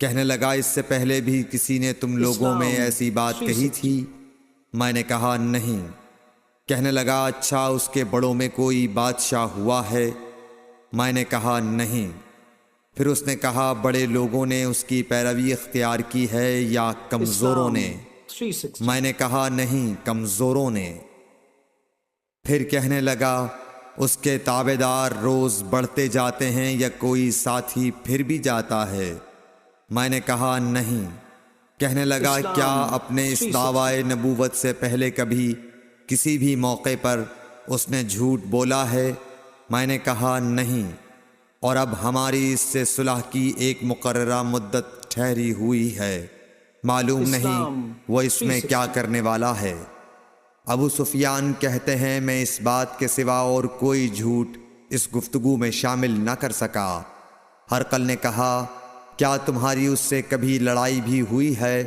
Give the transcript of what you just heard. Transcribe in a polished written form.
کہنے لگا اس سے پہلے بھی کسی نے تم لوگوں میں ایسی بات کہی تھی؟ میں نے کہا نہیں۔ کہنے لگا اچھا اس کے بڑوں میں کوئی بادشاہ ہوا ہے؟ میں نے کہا نہیں۔ پھر اس نے کہا بڑے لوگوں نے اس کی پیروی اختیار کی ہے یا کمزوروں نے؟ میں نے کہا نہیں، کمزوروں نے۔ پھر کہنے لگا اس کے تابعدار روز بڑھتے جاتے ہیں یا کوئی ساتھی پھر بھی جاتا ہے؟ میں نے کہا نہیں۔ کہنے لگا کیا اپنے اس دعوی نبوت سے پہلے کبھی کسی بھی موقع پر اس نے جھوٹ بولا ہے؟ میں نے کہا نہیں۔ اور اب ہماری اس سے صلح کی ایک مقررہ مدت ٹھہری ہوئی ہے، معلوم نہیں وہ اس میں کیا کرنے والا ہے۔ ابو سفیان کہتے ہیں میں اس بات کے سوا اور کوئی جھوٹ اس گفتگو میں شامل نہ کر سکا۔ ہرقل نے کہا کیا تمہاری اس سے کبھی لڑائی بھی ہوئی ہے؟